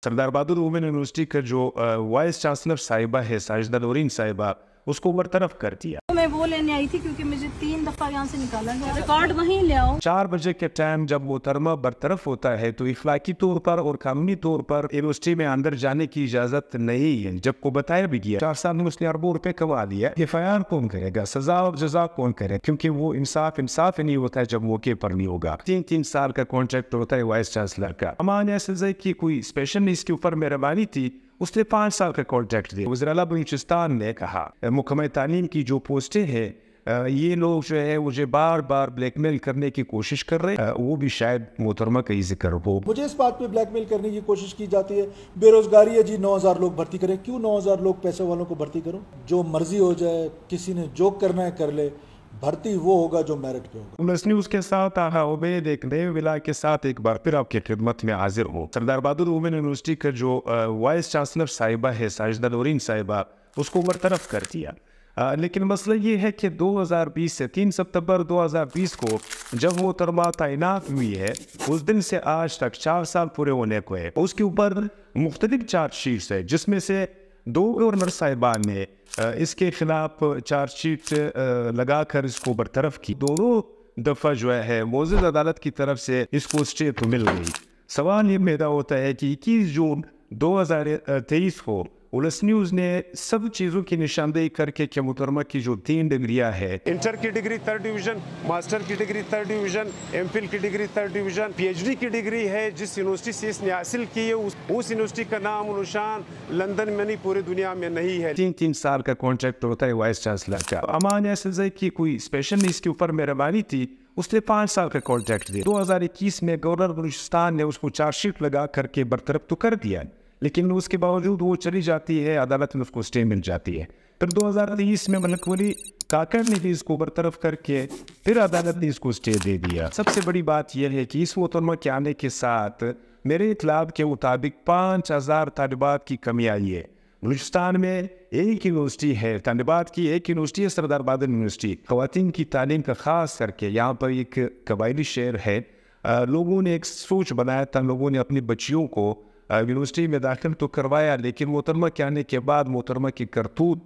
सरदार बहादुर women university का जो vice chancellor साहिबा है साजिदा नूरीन साहिबा, उसको बरतरफ कर दिया। मैं वो लेने आई थी क्योंकि मुझे 3 दफा यहाँ से निकाला गया। रिकॉर्ड वहीं ले आओ। 4 बजे के टाइम जब मोहतरमा बरतरफ होता है तो इखलाकी तौर पर और कानूनी तौर पर यूनिवर्सिटी में अंदर जाने की इजाजत नहीं है। जब को बताया भी गया 4 साल में उसने अरबों रुपए कमा लिया। FIR कौन करेगा, सजा और जजा कौन करे, क्योंकि वो इंसाफ ही नहीं होता है जब मौके पर नहीं होगा। 3 साल का कॉन्ट्रैक्ट होता है वाइस चांसलर का। अमान एसएसआई की कोई स्पेशल इसके ऊपर मेहरबानी थी, उसने 5 साल का कॉन्ट्रैक्ट दिया। वज़ीर-ए-आला बलूचिस्तान ने कहा मुकम्मल तालीम की जो पोस्टें हैं ये लोग जो है मुझे बार बार ब्लैकमेल करने की कोशिश कर रहे हैं, वो भी शायद मोहतरमा का ही जिक्र हो। मुझे इस बात पे ब्लैकमेल करने की कोशिश की जाती है, बेरोजगारी है जी, 9000 लोग भर्ती करें। क्यों 9000 लोग पैसे वालों को भर्ती करो? जो मर्जी हो जाए, किसी ने जो करना है कर ले, भर्ती वो होगा जो मेरिट पे होगा। प्लस न्यूज़ के साथ उम्मीद एक नए विला के साथ एक बार फिर आपकी खिदमत में हाजिर हो। सरदार बहादुर वुमेन यूनिवर्सिटी का जो वाइस चांसलर साहिबा है साजिदा नूरीन साहिबा, उसको बरतरफ कर दिया। लेकिन मसला ये है कि 2020 से 3 सितंबर 2020 को जब वो मोहतरमा तैनात हुई है, उस दिन से आज तक 4 साल पूरे होने को है। उसके ऊपर मुख्तलिफ चार्जशीट्स है, जिसमें से 2 गवर्नर साहिबान ने इसके खिलाफ चार्जशीट लगाकर इसको बरतरफ की। दोनों दफ़ा जो है मोअज़्ज़ज़ अदालत की तरफ से इसको स्टे तो मिल गई। सवाल ये पैदा होता है कि 21 जून 2023 को उलस न्यूज़ ने सब चीज़ों की निशानदेही करके कि मोहतरमा की जो 3 डिग्रियाँ है, इंटर की डिग्री 3rd डिवीज़न, मास्टर की डिग्री 3rd डिवीज़न, MPhil की डिग्री 3rd डिवीज़न, PhD की डिग्री है जिस यूनिवर्सिटी से इसने हासिल की है, उस यूनिवर्सिटी का नाम और निशान लंदन में नहीं पूरी दुनिया में नहीं है। 3 साल का कॉन्ट्रैक्ट होता है वाइस चांसलर का। अमान एसएसआई की कोई स्पेशल इसके ऊपर मेहरबानी थी, उसने 5 साल का कॉन्ट्रैक्ट दिया। 2021 में गवर्नर बलूचिस्तान ने उसको चार्जशीट लगा करके बरतरफ तो कर दिया, लेकिन उसके बावजूद वो चली जाती है, अदालत में उसको स्टे मिल जाती है। फिर 2023 में मलिक वली काकर ने भी इसको बरतरफ करके फिर अदालत ने इसको स्टे दे दिया। सबसे बड़ी बात यह है कि इस मोहतरमा के आने के साथ मेरे इतलाब के मुताबिक 5000 तालिबात की कमी आई है। बलूचिस्तान में एक यूनिवर्सिटी है, तालिबात की एक यूनिवर्सिटी है, सरदार बहादुर यूनिवर्सिटी। ख़वातीन की तालीम का ख़ास करके यहाँ पर एक कबायली शहर है। लोगों ने एक सोच बनाया था, लोगों ने अपनी बच्चियों को यूनिवर्सिटी में दाखिल तो करवाया, लेकिन मोहतरमा के आने के बाद मोहतरमा की करतूत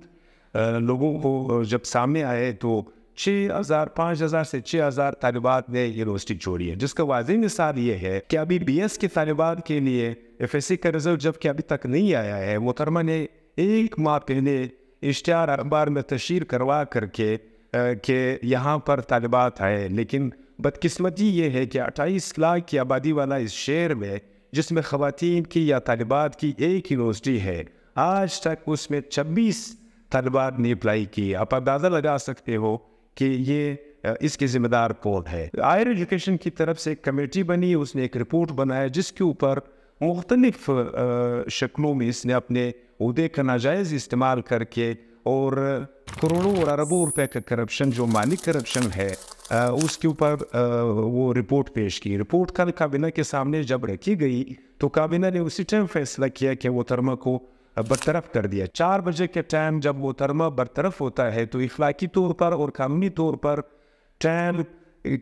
लोगों को जब सामने आए तो 5000 से 6000 तालिबात ने यूनिवर्सिटी छोड़ी है, जिसका वाज़ेह मिसाल ये है कि अभी BS के तालिबात के लिए FSC का रिजल्ट जबकि अभी तक नहीं आया है, मोहतरमा ने 1 माह पहले इश्तिहार अखबार में तशहीर करवा करके कि यहाँ पर तालिबात आए। लेकिन बदकिस्मती ये है कि 28 लाख की आबादी वाला इस शहर में, जिसमें ख़वातीन की या तालिबात की एक यूनिवर्सिटी है, आज तक उसमें 26 तालिबात ने अप्लाई की। आप अंदाज़ा लगा सकते हो कि ये इसके ज़िम्मेदार कौन है। हायर एजुकेशन की तरफ से एक कमेटी बनी, उसने एक रिपोर्ट बनाया जिसके ऊपर मुख्तलिफ शक्लों में इसने अपने उहदे का नाजायज़ इस्तेमाल करके और करोड़ों और अरबों रुपए का करप्शन, जो माली करप्शन है, उसके ऊपर वो रिपोर्ट पेश की। रिपोर्ट कल काबीना के सामने जब रखी गई तो काबीना ने उसी टाइम फैसला किया कि मोहतरमा को बरतरफ कर दिया। 4 बजे के टाइम जब मोहतरमा बरतरफ होता है तो इखलाकी तौर पर और कानूनी तौर पर टाइम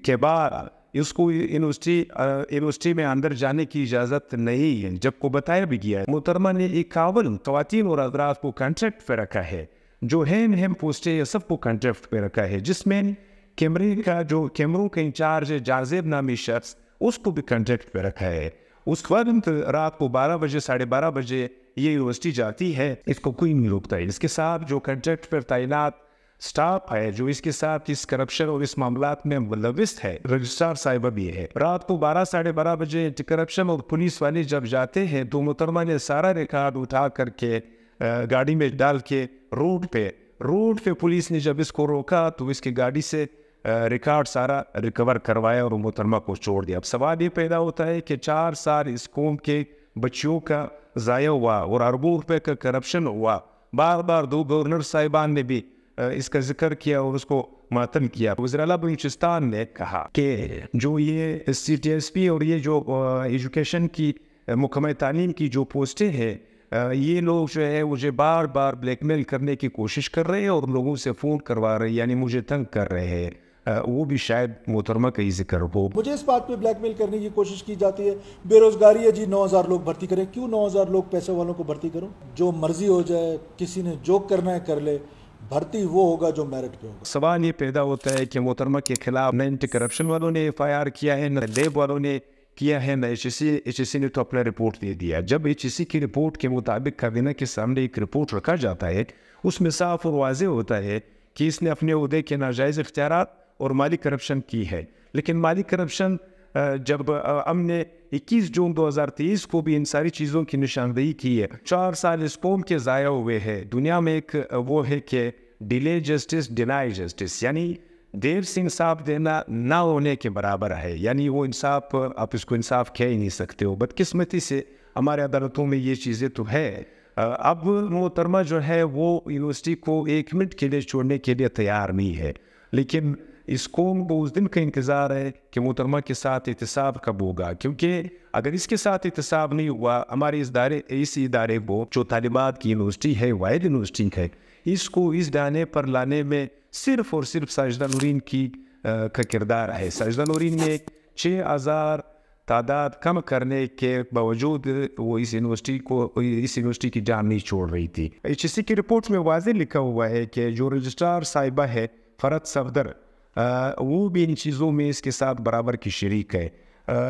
के बाद इसको यूनिवर्सिटी में अंदर जाने की इजाज़त नहीं है। जब को बताया भी गया है, मोहतरमा ने 51 ख़वातीन और हज़रात को कॉन्ट्रैक्ट पे रखा है, जो अहम पोस्टें ये सबको कॉन्ट्रैक्ट पे रखा है, जिसमें कैमरों का इंचार्ज है जाज़ेब नामी शख्स, उसको भी कॉन्ट्रैक्ट पे रखा है। उस वक्त रात को 12 बजे 12:30 बजे ये यूनिवर्सिटी जाती है, इसको कोई नहीं रोकता है। इसके साथ जो कॉन्ट्रैक्ट पर तैनात स्टाफ है, जो इसके साथ इस करप्शन और इस मामलात में मुलविस है, रजिस्ट्रार साहिबा भी है। रात को 12 साढ़े 12 बजे एंटी करप्शन और पुलिस वाले जब जाते हैं तो मोहतरमा ने सारा रिकॉर्ड उठा करके गाड़ी में डाल के रोड पे पुलिस ने जब इसको रोका तो इसकी गाड़ी से रिकॉर्ड सारा रिकवर करवाया और मोहतरमा को छोड़ दिया। अब सवाल ये पैदा होता है कि 4 साल इस कौम के बच्चियों का ज़ाया हुआ और अरबों रुपए का करप्शन हुआ। बार बार 2 गवर्नर साहिबान ने भी इसका जिक्र किया और उसको मातम किया। वज़ीर-ए-आला बलूचिस्तान ने कहा कि जो ये CTSP और ये जो एजुकेशन की मुकम्मल तालीम की जो पोस्टें हैं, ये लोग जो है मुझे बार बार ब्लैकमेल करने की कोशिश कर रहे हैं और लोगों से फ़ोन करवा रहे हैं, यानी मुझे तंग कर रहे हैं। वो भी शायद मोहतरमा का ही जिक्र हो। मुझे इस बात पे ब्लैकमेल करने की कोशिश की जाती है, बेरोजगारी है जी, 9000 लोग भर्ती करें। क्यों 9000 लोग पैसे वालों को भर्ती करूं? जो मर्जी हो जाए, किसी ने जो करना है कर ले, भर्ती वो होगा जो मेरिट पे होगा। सवाल ये पैदा होता है कि मोहतरमा के खिलाफ न एंटी करप्शन वालों ने FIR किया है, न लेब वालों ने किया है, न HSC ने तो अपना रिपोर्ट दे दिया। जब HSC की रिपोर्ट के मुताबिक काबीना के सामने एक रिपोर्ट रखा जाता है, उसमें साफ और वाज़ेह होता है कि इसने अपने ओहदे के नाजायज़ इख्तियारात और माली करप्शन की है। लेकिन माली करप्शन जब हमने 21 जून 2023 को भी इन सारी चीज़ों की निशानदेही की है। 4 साल इस कौम के ज़ाया हुए हैं। दुनिया में एक वो है कि डिले जस्टिस डिनाई जस्टिस, यानी देर से इंसाफ देना ना होने के बराबर है। यानी वो इंसाफ, आप इसको इंसाफ कह ही नहीं सकते हो। बदकिस्मती से हमारे अदालतों में ये चीज़ें तो है। अब मोहतरमा जो है वो यूनिवर्सिटी को 1 मिनट के लिए छोड़ने के लिए तैयार नहीं है। लेकिन इस कौम को उस दिन का इंतज़ार है कि मोहतरमा के साथ एहतसाब कब होगा, क्योंकि अगर इसके साथ एहतसाब नहीं हुआ, हमारे इस इदारे को जो तालिबात की यूनिवर्सिटी है, वाहिद यूनिवर्सिटी है, इसको इस दाने पर लाने में सिर्फ़ और सिर्फ साजिदा नूरीन का किरदार है। साजिदा नूरीन ने 6000 तादाद कम करने के बावजूद वो इस यूनिवर्सिटी की जान नहीं छोड़ रही थी। HSC की रिपोर्ट में वाज़ेह लिखा हुआ है कि जो रजिस्ट्रार साहिबा है फ़रत सफदर, वो भी इन चीज़ों में इसके साथ बराबर की शरीक है।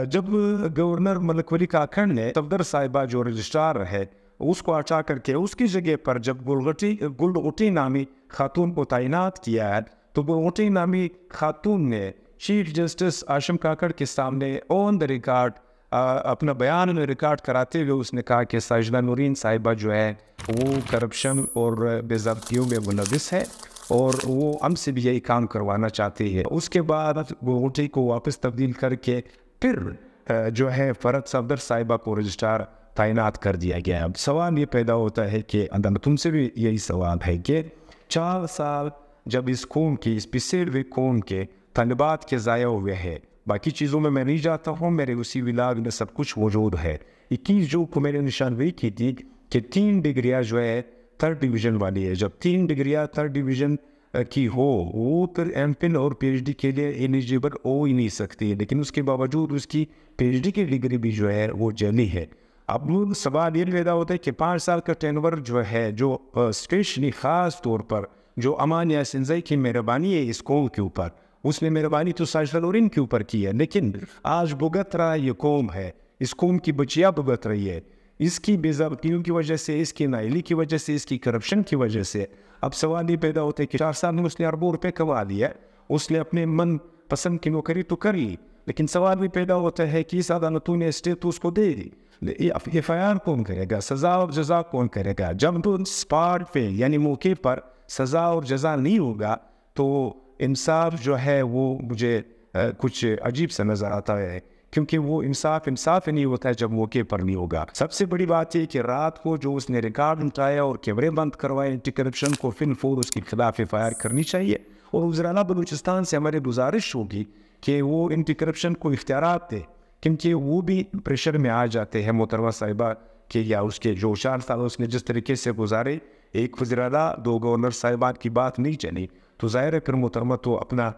जब गवर्नर मलिक वली काखड़ ने सफदर साहिबा जो रजिस्ट्रार है उसको हटा करके उसकी जगह पर जब गुलगुटी नामी खातून को तैनात किया है, तो गुलगुटी नामी खातून ने चीफ जस्टिस आशम काकड़ के सामने ऑन द रिकॉर्ड अपना बयान रिकॉर्ड कराते हुए उसने कहा कि साजिदा नूरीन साहिबा जो है वो करप्शन और बेज़ाब्तियों में मुलविस है और वो हमसे भी यही काम करवाना चाहते हैं। उसके बाद गुलगुटी को वापस तब्दील करके फिर जो है फ़रत सफदर साहिबा को रजिस्ट्रार तैनात कर दिया गया। अब सवाल ये पैदा होता है कि अदालतों से भी यही सवाल है कि 4 साल जब इस कौम की, इस पिछड़े हुए कौम के तलबात के ज़ाया हुए हैं, बाकी चीज़ों में मैं नहीं जाता हूँ, मेरे उसी विलाग में सब कुछ मौजूद है। 21 जून को मैंने निशानदेही की थी कि 3 डिग्रियाँ जो है 3rd डिवीज़न वाली है। जब 3 डिग्रियाँ 3rd डिवीज़न की हो, वो फिर MPhil और PhD के लिए एलिजिबल हो ही नहीं सकती, लेकिन उसके बावजूद उसकी PhD की डिग्री भी जो है वो जाली है। अब सवाल ये पैदा होता है कि 5 साल का टेनवर जो है, जो स्पेशली ख़ास तौर पर जो अमान यासिनज़ई की मेहरबानी है इस कौम के ऊपर, उसने मेहरबानी तो साजिदा नूरीन के ऊपर की है, लेकिन आज भुगत रहा ये कौम है, इस कौम की बच्चियाँ भुगत रही है, इसकी बेज़ाब्तियों की वजह से, इसकी नाइली की वजह से, इसकी करप्शन की वजह से। अब सवाल ये पैदा होता है कि 4 साल में उसने अरबों रुपये कमा लिया, उसने अपने मन पसंद की नौकरी तो कर ली, लेकिन सवाल भी पैदा होता है कि इस अदालतों ने स्टे तो उसको दे दी, FIR कौन करेगा, सज़ा और जज़ा कौन करेगा? जब तो स्पॉट पे यानी मौके पर सज़ा और जज़ा नहीं होगा तो इंसाफ जो है वो मुझे कुछ अजीब सा नज़र आता है, क्योंकि वो इंसाफ ही नहीं होता है जब मौके पर नहीं होगा। सबसे बड़ी बात ये कि रात को जो उसने रिकॉर्ड उठाया और कैमरे बंद करवाए, एंटी करप्शन को फिलफोर उसके खिलाफ FIR करनी चाहिए। और वज़ीर-ए-आला बलूचिस्तान से हमारी गुजारिश होगी कि वो एंटी करप्शन को इख्तियारात दे, क्योंकि वो भी प्रेशर में आ जाते हैं मोहतरमा साहिबा के, या उसके जो 4 साल उसने जिस तरीके से गुजारे, एक वज़ीर-ए-आला 2 गवर्नर साहिबान की बात नहीं चली, तो ज़ाहिर है फिर मोहतरमा तो अपना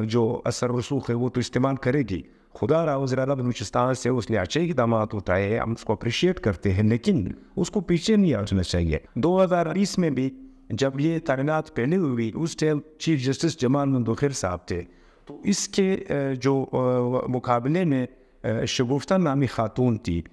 जो असर रसूख है वो तो इस्तेमाल करेगी। खुदा रहा वज़ीर-ए-आला बलूचिस्तान से उसने अच्छे इक़दाम उठाए हैं, हम उसको अप्रिशिएट करते हैं, लेकिन उसको पीछे नहीं हटना चाहिए। 2020 में भी जब ये तैनात पहले हुई, उस टाइम चीफ जस्टिस जमाल मुंदखिर साहब थे, तो इसके जो मुकाबले में शगुफ्ता नामी खातून थी,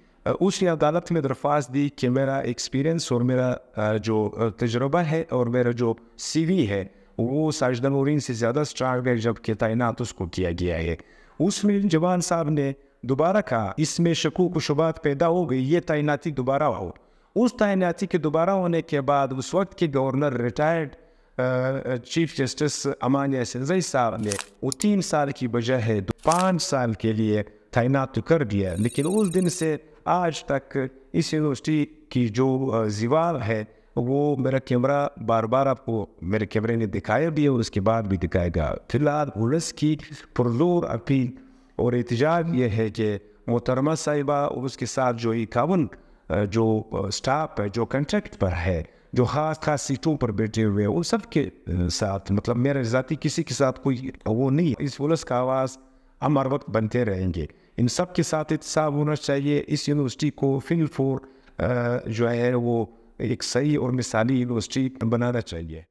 उसने अदालत में दरख्वास्त दी कि मेरा एक्सपीरियंस और मेरा जो तजुर्बा है और मेरा जो CV है वो साजिदा नूरीन से ज़्यादा स्ट्रांग है, जबकि तैनात उसको किया गया है। उसमें जवान साहब ने दोबारा कहा, इसमें शकूक व शुबात पैदा हो गई, ये तैनाती दोबारा हो। उस तैनाती के दोबारा होने के बाद उस वक्त के गवर्नर रिटायर्ड चीफ जस्टिस अमान यासिनज़ई साहब ने वो 3 साल की बजाय 5 साल के लिए तैनात कर दिया, लेकिन उस दिन से आज तक इस यूनिवर्सिटी की जो दीवार है वो मेरा कैमरा बार बार आपको मेरे कैमरे ने दिखाया भी है और उसके बाद भी दिखाएगा। फिलहाल पुलिस की पुरजोर अपील और एहतजाज ये है कि मोहतरमा साहिबा और उसके साथ जो 51 जो स्टाफ है जो कॉन्ट्रैक्ट पर है, جو خاص سیٹوں پر بیٹھے ہوئے ہیں ان سب کے ساتھ مطلب میرے ذاتی کسی کے ساتھ کوئی وہ نہیں ہے. اس پولیس کا آواز ہم ہر وقت بنتے رہیں گے. ان سب کے ساتھ احتساب ہونا چاہیے. اس یونیورسٹی کو فل فور جو ہے وہ ایک صحیح اور مثالی یونیورسٹی بنانا چاہیے.